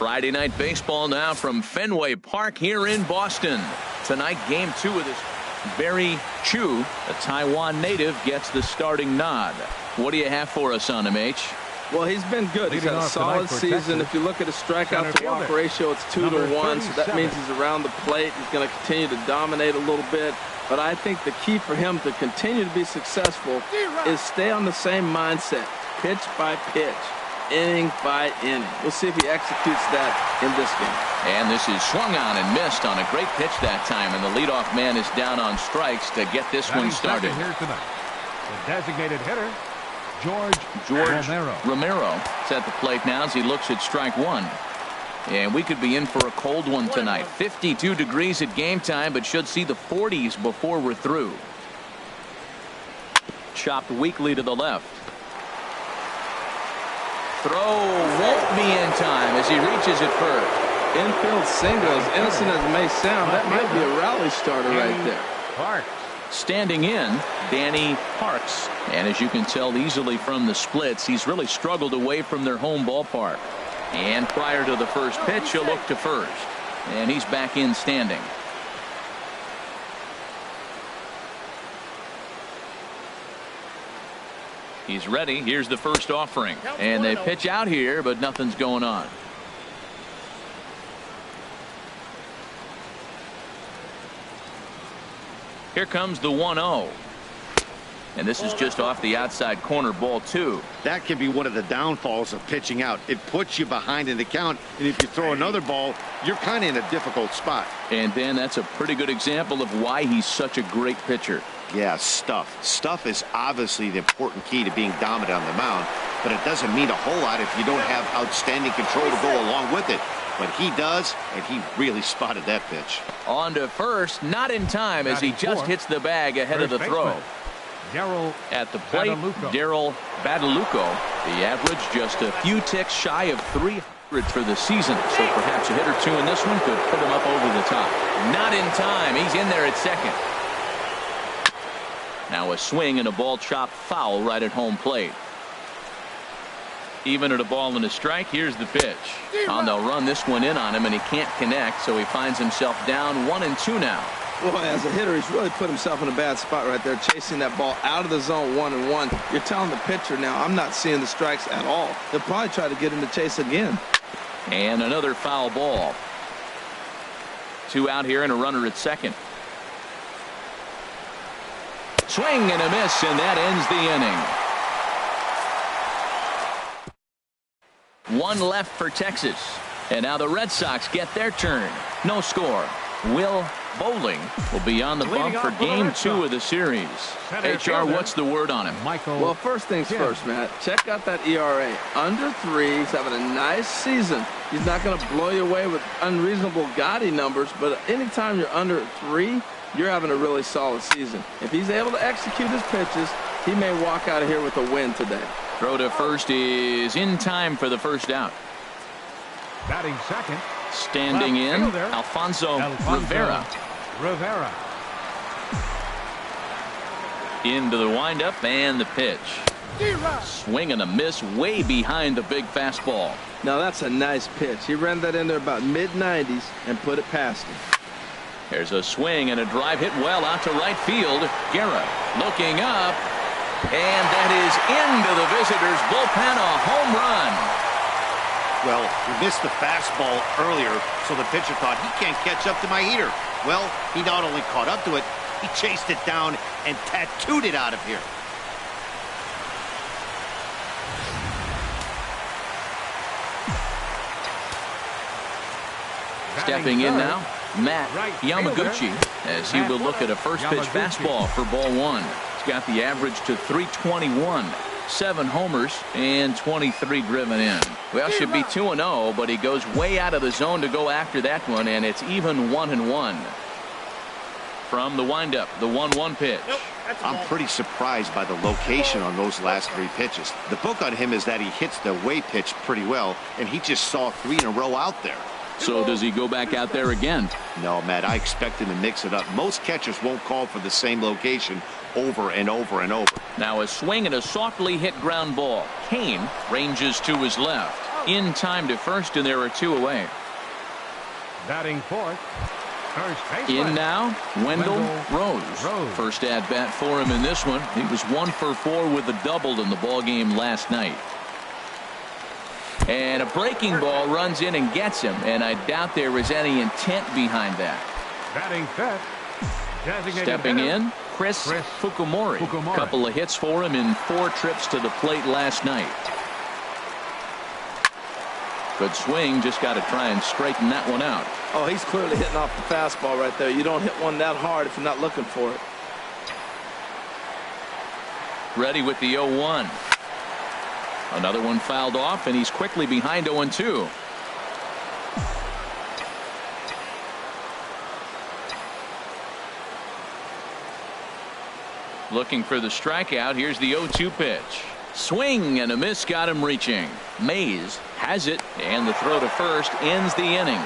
Friday night baseball now from Fenway Park here in Boston. Tonight, game 2 of this. Barry Chu, a Taiwan native, gets the starting nod. What do you have for us on him, H? Well, he's been good. He's had a solid season. If you look at his strikeout to walk ratio, it's 2-to-1, so that means he's around the plate. He's going to continue to dominate a little bit. But I think the key for him to continue to be successful is stay on the same mindset, pitch by pitch, inning by inning. We'll see if he executes that in this game. And this is swung on and missed on a great pitch that time, and the leadoff man is down on strikes to get this one started. Here tonight, the designated hitter, George Romero is at the plate now as he looks at strike one. And we could be in for a cold one tonight. 52 degrees at game time, but should see the 40s before we're through. Chopped weakly to the left. Throw won't be in time as he reaches it first. Infield single, as innocent as it may sound, that might be a rally starter right there. Parks. Standing in, Danny Parks. And as you can tell easily from the splits, he's really struggled away from their home ballpark. And prior to the first pitch, he'll look to first. And he's back in standing. He's ready. Here's the first offering. And they pitch out here, but nothing's going on. Here comes the 1-0. And this is just off the outside corner, ball 2. That can be one of the downfalls of pitching out. It puts you behind in the count, and if you throw another ball, you're kind of in a difficult spot. And Dan, that's a pretty good example of why he's such a great pitcher. Yeah, stuff. Stuff is obviously the important key to being dominant on the mound, but it doesn't mean a whole lot if you don't have outstanding control to go along with it. But he does, and he really spotted that pitch. On to first, not in time as he just hits the bag ahead of the throw. At the plate, Daryl Badalucco. The average just a few ticks shy of 300 for the season. So perhaps a hit or two in this one could put him up over the top. Not in time. He's in there at second. Now a swing and a ball chopped foul right at home plate. Even at a ball and a strike, here's the pitch. And they'll run this one in on him, and he can't connect, so he finds himself down 1-2 now. Boy, as a hitter, he's really put himself in a bad spot right there, chasing that ball out of the zone 1-1. You're telling the pitcher now, I'm not seeing the strikes at all. They'll probably try to get him to chase again. And another foul ball. 2 out here and a runner at second. Swing and a miss, and that ends the inning. 1 left for Texas. And now the Red Sox get their turn. No score. Will Bowling will be on the bump for game 2 of the series. HR, what's the word on him? Well, first things first, Matt. Check out that ERA. Under 3. He's having a nice season. He's not going to blow you away with unreasonable gaudy numbers, but anytime you're under 3, you're having a really solid season. If he's able to execute his pitches, he may walk out of here with a win today. Throw to first is in time for the first out. Batting second. Standing in, Alfonso Rivera. Into the windup and the pitch. Swing and a miss way behind the big fastball. Now that's a nice pitch. He ran that in there about mid-90s and put it past him. There's a swing and a drive hit well out to right field. Guerra looking up, and that is into the visitors' bullpen, a home run. Well, he missed the fastball earlier, so the pitcher thought he can't catch up to my heater. Well, he not only caught up to it, he chased it down and tattooed it out of here. Stepping in now, Matt Yamaguchi, as he will look at a first pitch fastball for ball 1. He's got the average to 321. 7 homers and 23 driven in. Well, should be 2-0, but he goes way out of the zone to go after that one, and it's even 1-1. From the windup, the 1-1 pitch. I'm pretty surprised by the location on those last 3 pitches. The book on him is that he hits the away pitch pretty well, and he just saw 3 in a row out there. So does he go back out there again? No, Matt, I expect him to mix it up. Most catchers won't call for the same location over and over and over. Now a swing and a softly hit ground ball. Kane ranges to his left. in time to first, and there are 2 away. Batting fourth, first baseman. In now, Wendell Rose. First at bat for him in this one. He was 1 for 4 with a double in the ball game last night. And a breaking ball runs in and gets him, and I doubt there was any intent behind that. Batting fifth, stepping in, Chris Fukumori. Couple of hits for him in 4 trips to the plate last night. Good swing, just got to try and straighten that one out. Oh, he's clearly hitting off the fastball right there. You don't hit one that hard if you're not looking for it. Ready with the 0-1. Another one fouled off, and he's quickly behind 0-2. Looking for the strikeout. Here's the 0-2 pitch. Swing and a miss, got him reaching. Mays has it, and the throw to first ends the inning.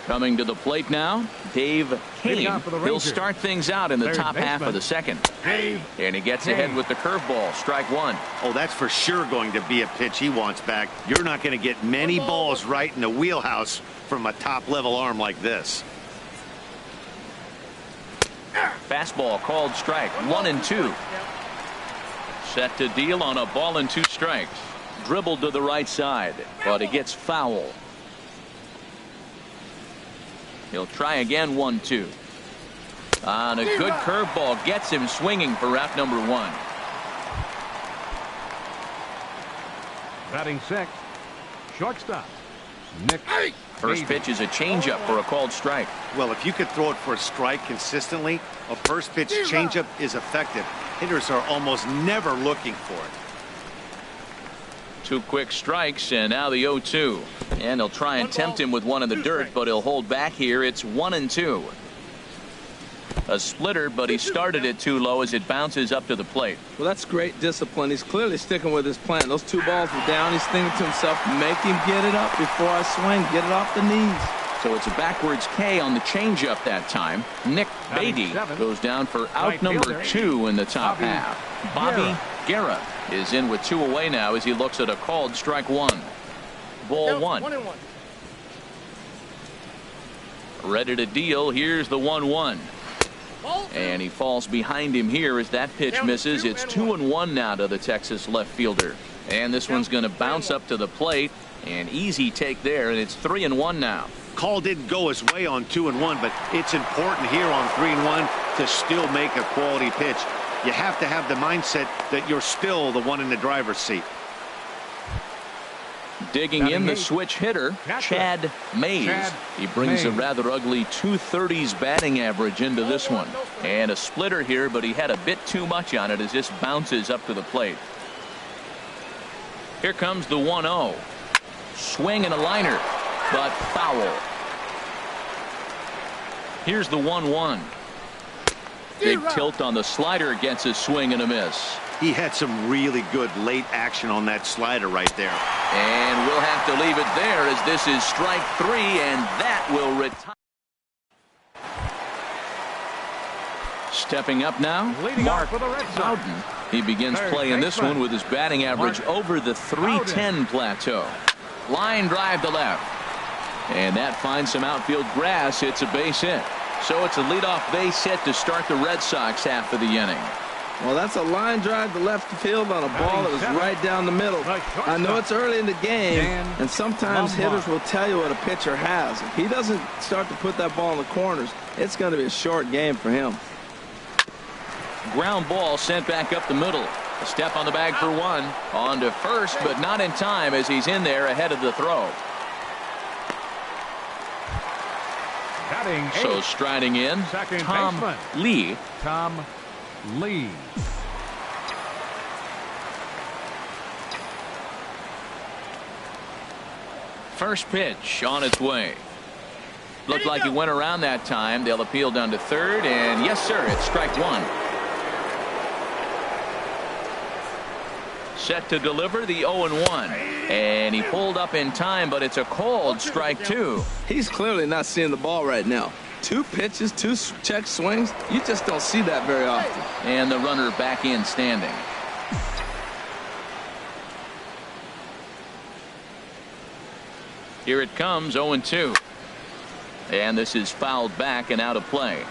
Coming to the plate now, Dave Kane. He'll start things out in the top half of the second. And he gets ahead with the curveball, strike 1. Oh, that's for sure going to be a pitch he wants back. You're not going to get many balls right in the wheelhouse from a top-level arm like this. Fastball called strike, 1-2. Set to deal on a ball and 2 strikes. Dribbled to the right side, but it gets foul. He'll try again, 1-2. On a good curveball, gets him swinging for out number 1. Batting sixth, shortstop, Nick. First pitch is a changeup for a called strike. Well, if you could throw it for a strike consistently, a first pitch changeup is effective. Hitters are almost never looking for it. 2 quick strikes, and now the 0-2. And they'll try and tempt him with one in the dirt, but he'll hold back here. It's 1-2. A splitter, but he started it too low as it bounces up to the plate. Well, that's great discipline. He's clearly sticking with his plan. Those 2 balls were down. He's thinking to himself, make him get it up before I swing. Get it off the knees. So it's a backwards K on the changeup that time. Nick Beatty goes down for out number 2 in the top half. Bobby Guerra is in with 2 away now as he looks at a called strike 1. Ball 1. Ready to deal. Here's the 1-1. And he falls behind him here as that pitch misses. It's 2-1 now to the Texas left fielder. And this one's going to bounce up to the plate. An easy take there, and it's 3-1 now. Call didn't go his way on 2-1, but it's important here on 3-1 to still make a quality pitch. You have to have the mindset that you're still the one in the driver's seat. Digging in, the switch hitter, Chad Mays. He brings a rather ugly 230s batting average into this one. And a splitter here, but he had a bit too much on it as this bounces up to the plate. Here comes the 1-0. Swing and a liner, but foul. Here's the 1-1. Big tilt on the slider, gets a swing and a miss. He had some really good late action on that slider right there. And we'll have to leave it there as this is strike 3, and that will retire. Stepping up now, Mark Bowden. He begins playing this one with his batting average over the 310 plateau. Line drive to left. And that finds some outfield grass. It's a base hit. So it's a leadoff base hit to start the Red Sox half of the inning. Well, that's a line drive to left field on a ball that was right down the middle. I know it's early in the game, and sometimes hitters will tell you what a pitcher has. If he doesn't start to put that ball in the corners, it's going to be a short game for him. Ground ball sent back up the middle. A step on the bag for 1. On to first, but not in time as he's in there ahead of the throw. So striding in, Tom Lee. First pitch on its way. Looked like he went around that time. They'll appeal down to third, and yes, sir, it's strike 1. Set to deliver the 0-1. And he pulled up in time, but it's a called strike 2. He's clearly not seeing the ball right now. 2 pitches, 2 check swings. You just don't see that very often. And the runner back in standing. Here it comes, 0-2. And this is fouled back and out of play.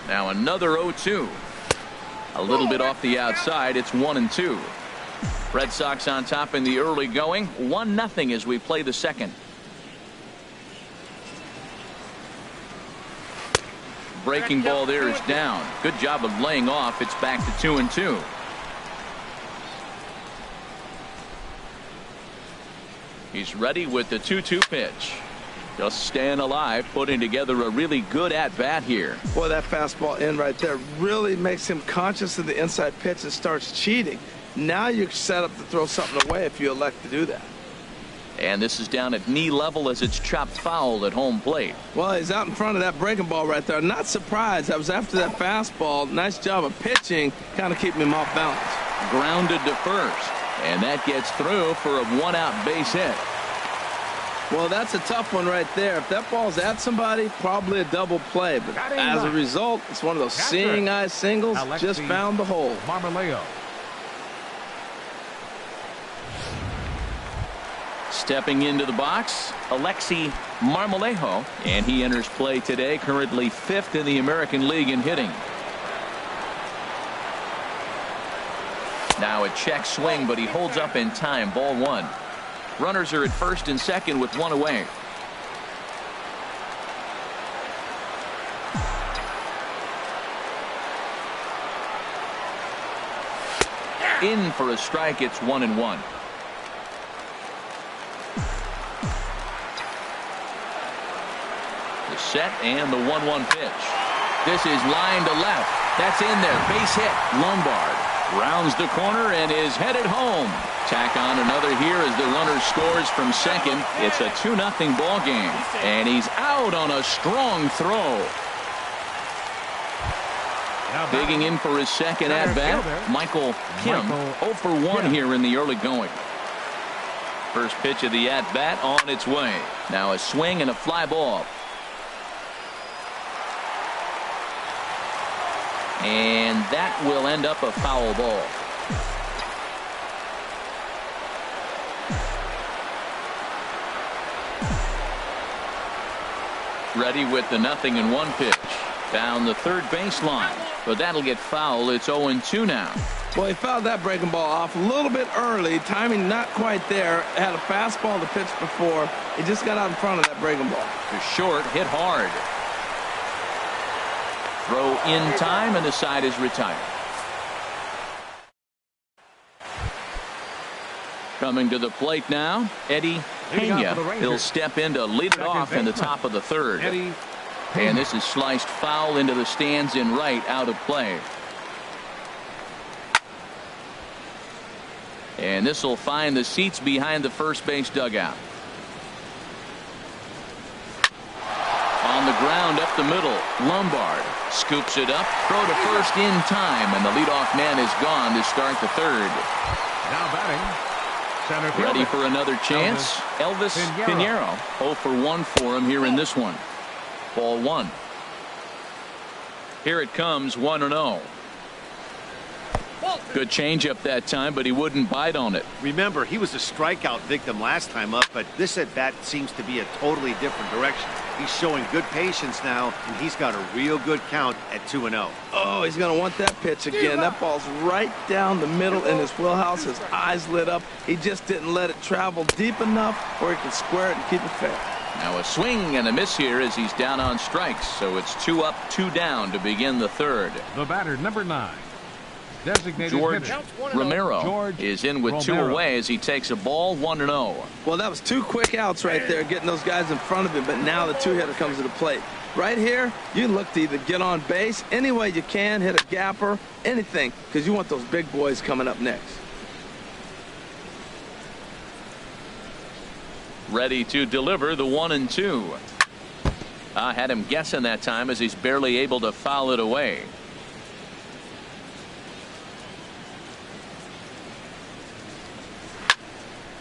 Now another 0-2. A little bit off the outside. It's 1-2. Red Sox on top in the early going. 1-0 as we play the second. Breaking ball there is down. Good job of laying off. It's back to 2-2. He's ready with the 2-2 pitch. Just staying alive, putting together a really good at-bat here. Boy, that fastball in right there really makes him conscious of the inside pitch and starts cheating. Now you're set up to throw something away if you elect to do that. And this is down at knee level as it's chopped foul at home plate. Well, he's out in front of that breaking ball right there. Not surprised. That was after that fastball. Nice job of pitching, kind of keeping him off balance. Grounded to first. And that gets through for a 1-out base hit. Well, that's a tough one right there. If that ball's at somebody, probably a double play. But as a result, it's one of those seeing eye singles. Just found the hole. Marmoleo. Stepping into the box, Alexi Marmolejo, and he enters play today, currently 5th in the American League in hitting. Now a check swing, but he holds up in time. Ball 1. Runners are at first and second with 1 away. In for a strike. It's 1-1. The set and the 1-1 pitch. This is line to left. That's in there. Base hit. Lombard rounds the corner and is headed home. Tack on another here as the runner scores from second. It's a 2-0 ball game, and he's out on a strong throw. Digging in for his second at bat, Michael Kim. 0 for 1 here in the early going. First pitch of the at bat on its way. Now a swing and a fly ball. And that will end up a foul ball. Ready with the 0-1 pitch. Down the third baseline. But that'll get foul. It's 0-2 now. Well, he fouled that breaking ball off a little bit early. Timing not quite there. Had a fastball to pitch before. He just got out in front of that breaking ball. To short, hit hard. Throw in time, and the side is retired. Coming to the plate now, Eddie Pena. He'll step in to lead it off in the top of the third. And this is sliced foul into the stands in right, out of play. And this will find the seats behind the first base dugout. On the ground up the middle, Lombard scoops it up, throw to first in time, and the leadoff man is gone to start the third. Now batting, center fielder. Ready for another chance, Elvis Pinheiro. 0 for 1 for him here in this one. Ball 1. Here it comes, 1-0. Good changeup that time, but he wouldn't bite on it. Remember, he was a strikeout victim last time up, but this at bat seems to be a totally different direction. He's showing good patience now, and he's got a real good count at 2-0. Oh, he's going to want that pitch again. That ball's right down the middle in his wheelhouse. His eyes lit up. He just didn't let it travel deep enough where he can square it and keep it fair. Now a swing and a miss here as he's down on strikes. So it's 2 up, 2 down to begin the third. The batter, number 9. Designated George hitter. Romero is in with 2 away as he takes a ball, 1-0. Well, that was 2 quick outs right there, getting those guys in front of him, but now the 2-hitter comes to the plate. Right here, you look to either get on base any way you can, hit a gapper, anything, because you want those big boys coming up next. Ready to deliver the 1-2. I had him guessing that time as he's barely able to foul it away.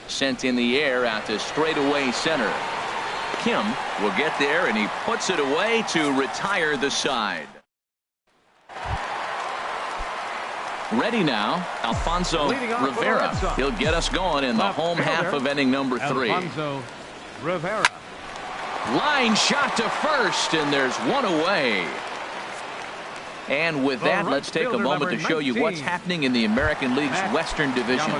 Sent in the air out to straightaway center. Kim will get there, and he puts it away to retire the side. Ready now, Alfonso Rivera. He'll get us going in the home half of inning number 3. Alfonso Rivera. Line shot to first, and there's one away. And with that, let's take a moment to show you what's happening in the American League's Western Division.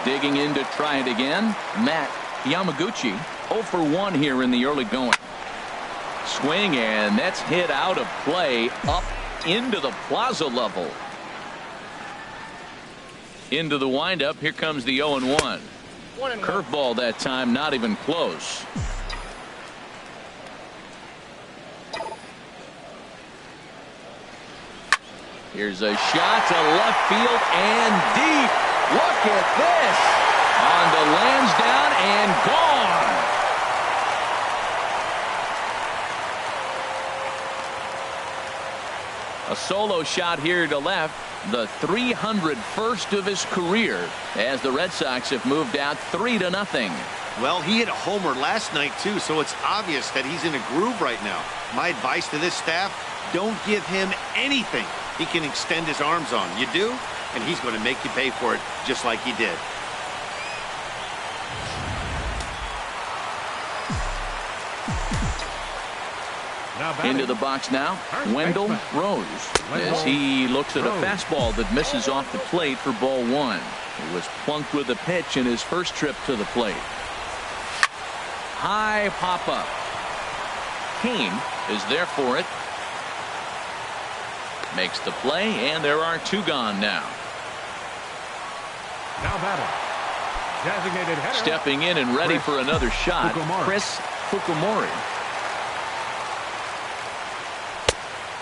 Digging in to try it again, Matt Yamaguchi. 0 for 1 here in the early going. Swing, and that's hit out of play up into the plaza level. Into the windup. Here comes the 0-1. Curveball that time, not even close. Here's a shot to left field and deep. Look at this. On to Lansdowne and gone. A solo shot here to left. The 301st of his career as the Red Sox have moved out 3-0. Well, he hit a homer last night, too, so it's obvious that he's in a groove right now. My advice to this staff, don't give him anything he can extend his arms on. You do, and he's going to make you pay for it just like he did. Into the box now, Wendell Rose, as he looks at a fastball that misses off the plate for ball 1. He was plunked with a pitch in his first trip to the plate. High pop-up. Kane is there for it. Makes the play, and there are 2 gone now. Now batting, designated hitter. Stepping in and ready for another shot, Chris Fukumori.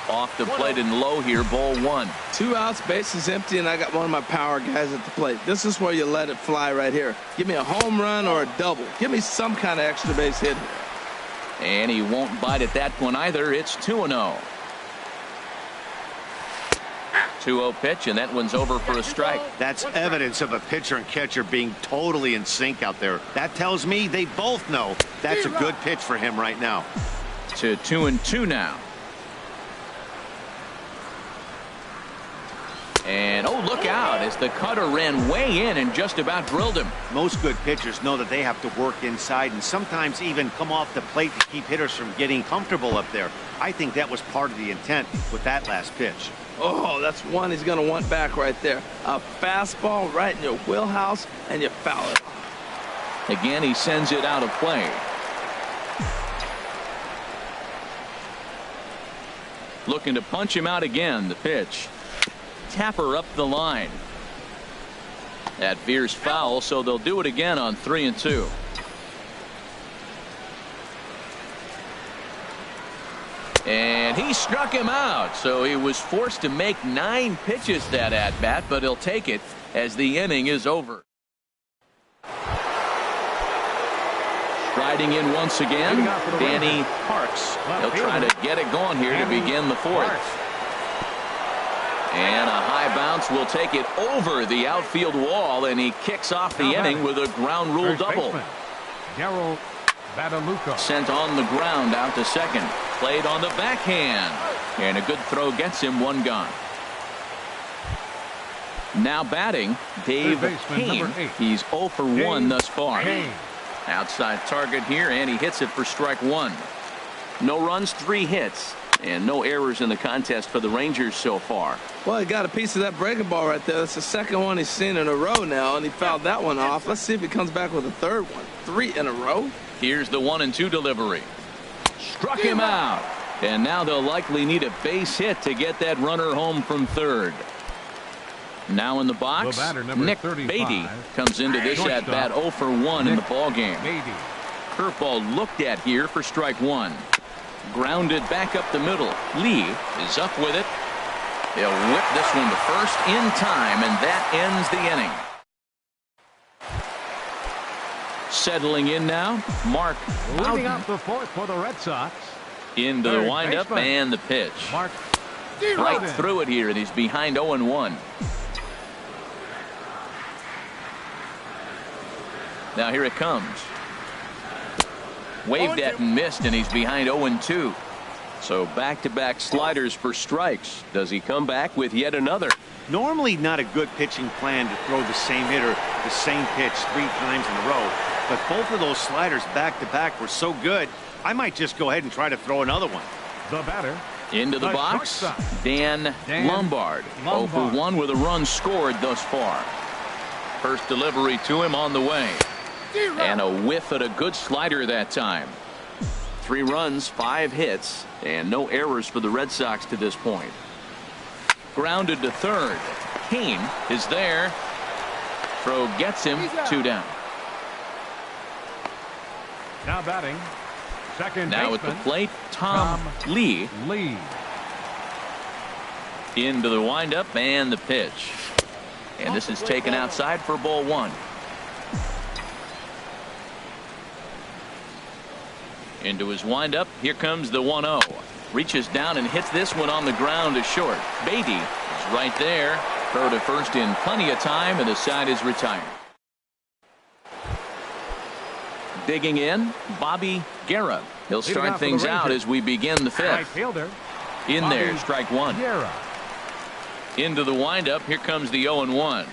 Off the plate and low here, ball 1. 2 outs, bases empty, and I got one of my power guys at the plate. This is where you let it fly right here. Give me a home run or a double. Give me some kind of extra base hit here. And he won't bite at that one either. It's 2-0. 2-0 pitch, and that one's over for a strike. That's evidence of a pitcher and catcher being totally in sync out there. That tells me they both know that's a good pitch for him right now. To 2-2 now. And, oh, look out as the cutter ran way in and just about drilled him. Most good pitchers know that they have to work inside and sometimes even come off the plate to keep hitters from getting comfortable up there. I think that was part of the intent with that last pitch. Oh, that's one he's going to want back right there. A fastball right in your wheelhouse, and you foul it. Again, he sends it out of play. Looking to punch him out again, the pitch. Tapper up the line. That veers foul, so they'll do it again on 3-2. And he struck him out, so he was forced to make 9 pitches that at bat, but he'll take it as the inning is over. Striding in once again, Danny Parks. He'll try to get it going here to begin the 4th. And a high bounce will take it over the outfield wall, and he kicks off the inning with a ground rule double. Sent on the ground out to second. Played on the backhand. And a good throw gets him 1 gone. Now batting, Dave Kane. He's 0 for 1 thus far. Outside target here, and he hits it for strike 1. No runs, 3 hits. And no errors in the contest for the Rangers so far. Well, he got a piece of that breaking ball right there. That's the second one he's seen in a row now, and he fouled that one off. Let's see if he comes back with a 3rd one. 3 in a row. Here's the 1-2 delivery. Struck him out. And now they'll likely need a base hit to get that runner home from 3rd. Now in the box, Nick Beatty comes into this at bat 0 for 1 in the ballgame. Curveball looked at here for strike 1. Grounded back up the middle. Lee is up with it. He'll whip this one to first in time, and that ends the inning. Settling in now, Mark Leading up the 4th for the Red Sox. Into the windup and the pitch. Mark right through it here, and he's behind 0-1. Now here it comes. Waved at and missed, and he's behind 0-2. So back-to-back sliders for strikes. Does he come back with yet another? Normally not a good pitching plan to throw the same hitter the same pitch 3 times in a row. But both of those sliders back-to-back were so good, I might just go ahead and try to throw another one. The batter. Into the box, Dan Lombard. 0 for 1 with a run scored thus far. First delivery to him on the way. And a whiff at a good slider that time. 3 runs, 5 hits, and no errors for the Red Sox to this point. Grounded to third. Kane is there. Throw gets him 2 down. Now batting. Second now baseman, at the plate, Tom Lee. Into the windup and the pitch. And this is taken outside for ball 1. Into his windup. Here comes the 1-0. Reaches down and hits this one on the ground to short. Beatty is right there. Throw to first in plenty of time, and the side is retired. Digging in, Bobby Guerra. He'll start things out as we begin the 5th. In there, strike 1. Into the windup. Here comes the 0-1.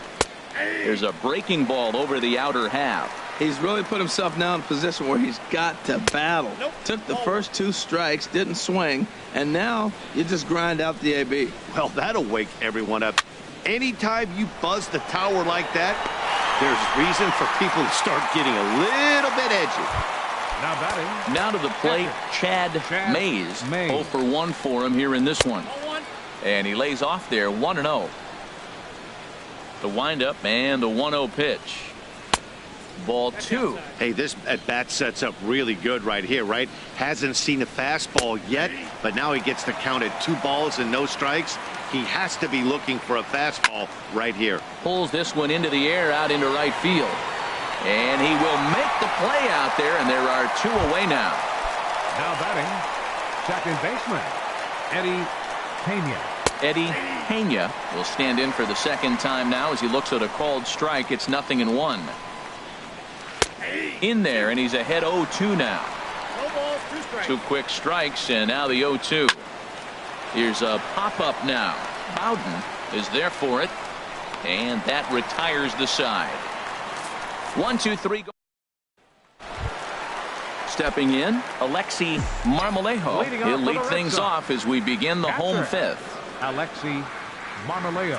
There's a breaking ball over the outer half. He's really put himself now in a position where he's got to battle. Took the first 2 strikes, didn't swing, and now you just grind out the AB. Well, that'll wake everyone up. Anytime you buzz the tower like that, there's reason for people to start getting a little bit edgy. Now batting. Now to the plate, Chad Mays. 0 for 1 for him here in this one. And he lays off there, 1-0. The windup and the 1-0 pitch. Ball 2. Hey, this at bat sets up really good right here, right? Hasn't seen a fastball yet, but now he gets to count at 2 balls and no strikes. He has to be looking for a fastball right here. Pulls this one into the air out into right field. And he will make the play out there, and there are 2 away now. Now batting, second baseman, Eddie Pena. Eddie Pena will stand in for the second time now as he looks at a called strike. It's 0-1. In there, and he's ahead 0-2 now. 2 quick strikes, and now the 0-2. Here's a pop-up now. Bowden is there for it, and that retires the side. 1-2-3. Stepping in, Alexi Marmolejo. He'll lead things off as we begin the home 5th. Alexi Marmolejo.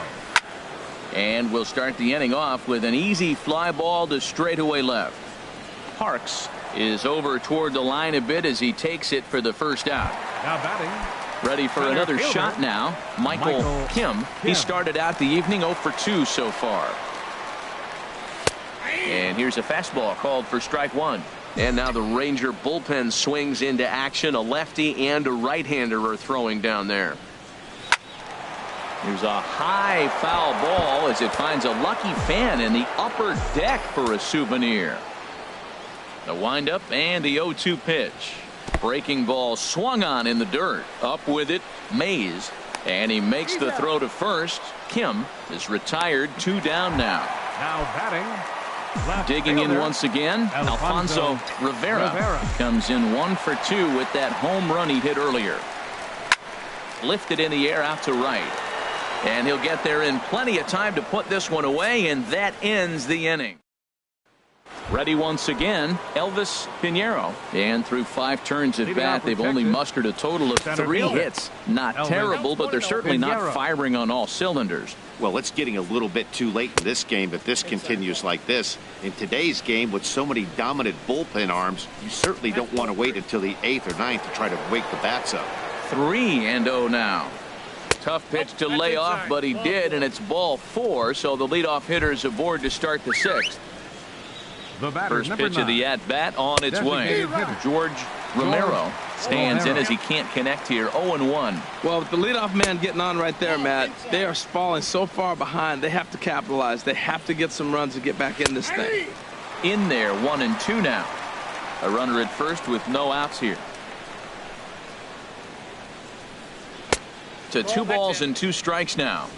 And we'll start the inning off with an easy fly ball to straightaway left. Parks is over toward the line a bit as he takes it for the first out. Now batting. Ready for another shot now. Michael Kim. He started out the evening 0 for 2 so far. And here's a fastball called for strike 1. And now the Ranger bullpen swings into action. A lefty and a right-hander are throwing down there. Here's a high foul ball as it finds a lucky fan in the upper deck for a souvenir. The windup and the 0-2 pitch. Breaking ball swung on in the dirt. Up with it, Mays. And he makes the throw to first. Kim is retired, 2 down now. Now batting. Digging in once again, Alfonso Rivera comes in 1 for 2 with that home run he hit earlier. Lifted in the air out to right. And he'll get there in plenty of time to put this one away, and that ends the inning. Ready once again, Elvis Pinheiro. And through 5 turns at bat, they've only mustered a total of 3 hits. Not terrible, but they're certainly not firing on all cylinders. Well, it's getting a little bit too late in this game if this continues like this. In today's game, with so many dominant bullpen arms, you certainly don't want to wait until the 8th or 9th to try to wake the bats up. 3-0 now. Tough pitch to lay off, but he did, and it's ball 4, so the leadoff hitter is aboard to start the 6th. First pitch of the at-bat on its way. George Romero stands in as he can't connect here. 0-1. Well, with the leadoff man getting on right there, Matt, they are falling so far behind. They have to capitalize. They have to get some runs to get back in this thing. In there, 1-2 now. A runner at first with no outs here. To 2 balls and 2 strikes now.